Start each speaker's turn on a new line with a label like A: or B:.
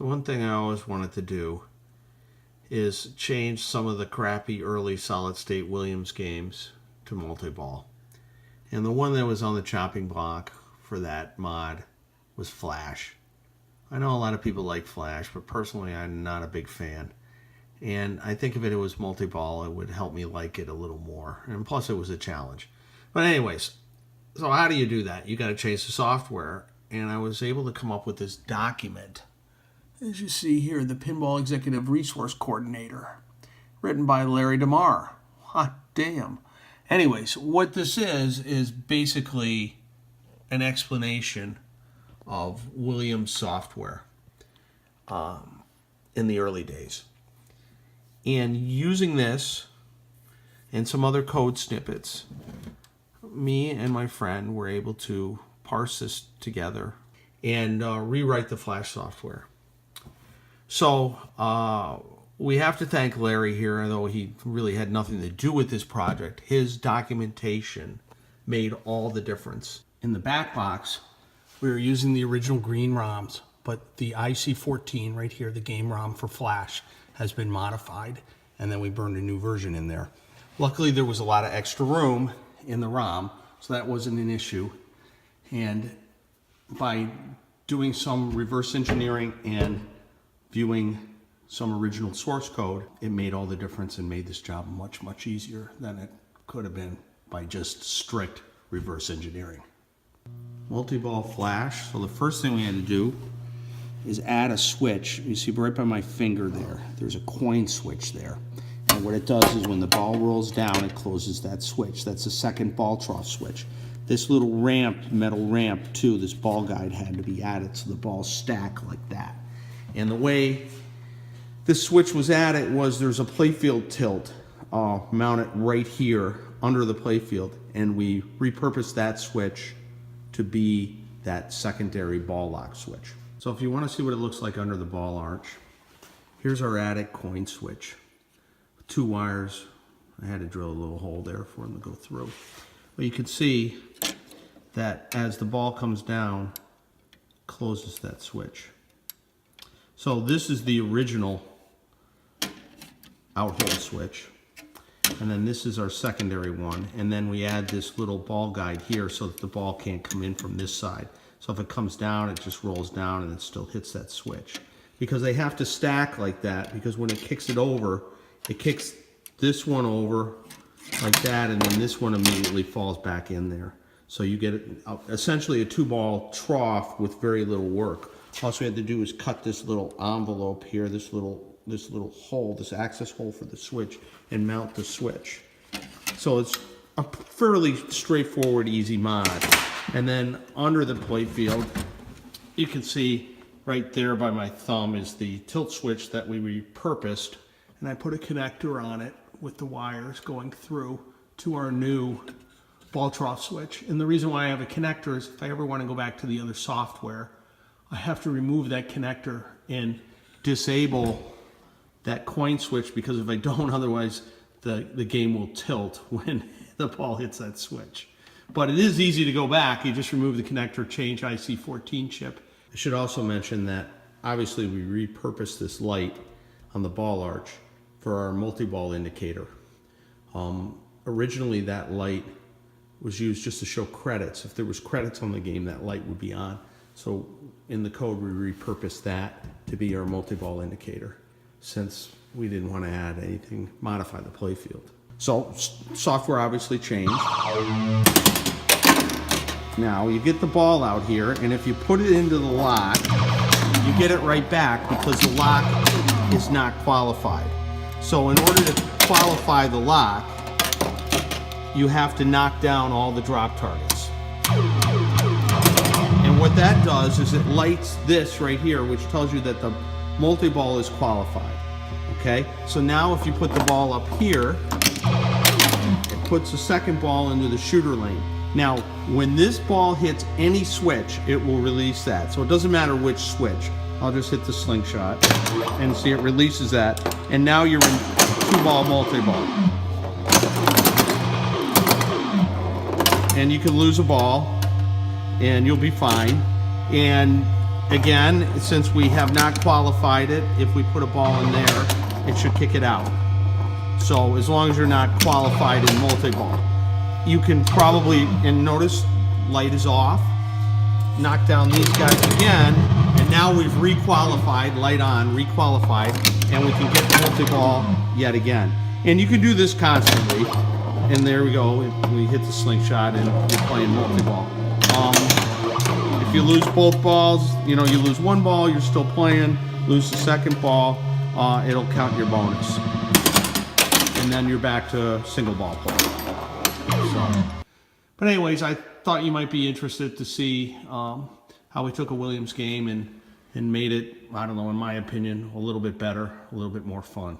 A: So one thing I always wanted to do is change some of the crappy early solid state Williams games to multi-ball. And the one that was on the chopping block for that mod was Flash. I know a lot of people like Flash, but personally I'm not a big fan. And I think if it was multi-ball, it would help me like it a little more. And plus it was a challenge. But anyways, so how do you do that? You got to change the software. And I was able to come up with this document. As you see here, the Pinball Executive Resource Coordinator, written by Larry DeMar. Hot damn. Anyways, what this is basically an explanation of Williams software in the early days. And using this and some other code snippets, me and my friend were able to parse this together and rewrite the Flash software. So we have to thank Larry here, though he really had nothing to do with this project. His documentation made all the difference. In the back box, we were using the original green ROMs, but the IC14 right here, the game ROM for Flash, has been modified, and then we burned a new version in there. Luckily, there was a lot of extra room in the ROM, so that wasn't an issue. And by doing some reverse engineering and viewing some original source code, it made all the difference and made this job much, much easier than it could have been by just strict reverse engineering. Multi-ball Flash. So the first thing we had to do is add a switch. You see right by my finger there, there's a coin switch there. And what it does is when the ball rolls down, it closes that switch. That's the second ball trough switch. This little ramp, metal ramp too, this ball guide had to be added so the balls stack like that. And the way this switch was added was there's a playfield tilt mounted right here under the playfield, and we repurposed that switch to be that secondary ball lock switch. So if you want to see what it looks like under the ball arch, here's our added coin switch. 2 wires. I had to drill a little hole there for them to go through. But you can see that as the ball comes down, closes that switch. So this is the original outhole switch, and then this is our secondary one, and then we add this little ball guide here so that the ball can't come in from this side. So if it comes down, it just rolls down and it still hits that switch. Because they have to stack like that, because when it kicks it over, it kicks this one over like that, and then this one immediately falls back in there. So you get essentially a 2-ball trough with very little work. All we had to do is cut this little envelope here, this little hole, this access hole for the switch, and mount the switch. So it's a fairly straightforward, easy mod. And then under the playfield, you can see right there by my thumb is the tilt switch that we repurposed, and I put a connector on it with the wires going through to our new ball trough switch. And the reason why I have a connector is if I ever want to go back to the other software, I have to remove that connector and disable that coin switch, because if I don't, otherwise the game will tilt when the ball hits that switch. But it is easy to go back. You just remove the connector, change IC14 chip. I should also mention that obviously we repurposed this light on the ball arch for our multi-ball indicator. Originally that light was used just to show credits. If there was credits on the game, that light would be on. So in the code, we repurposed that to be our multi-ball indicator, since we didn't want to add anything, modify the playfield. So software obviously changed. Now you get the ball out here, and if you put it into the lock, you get it right back because the lock is not qualified. So in order to qualify the lock, you have to knock down all the drop targets. And what that does is it lights this right here, which tells you that the multi-ball is qualified. Okay, so now if you put the ball up here, it puts the second ball into the shooter lane. Now, when this ball hits any switch, it will release that. So it doesn't matter which switch. I'll just hit the slingshot and see it releases that. And now you're in 2-ball multi-ball. And you can lose a ball and you'll be fine. And Again, since we have not qualified it, if we put a ball in there, it should kick it out. So as long as you're not qualified in multi-ball, you can probably, and notice light is off, knock down these guys again, and now we've requalified, light on, requalified, and we can get the multi-ball yet again. And you can do this constantly. And there we go, we hit the slingshot and we're playing multi-ball. If you lose both balls, you know, you lose one ball, you're still playing. Lose the second ball, it'll count your bonus. And then you're back to single ball play. So, but anyways, I thought you might be interested to see how we took a Williams game and made it, I don't know, in my opinion, a little bit better, a little bit more fun.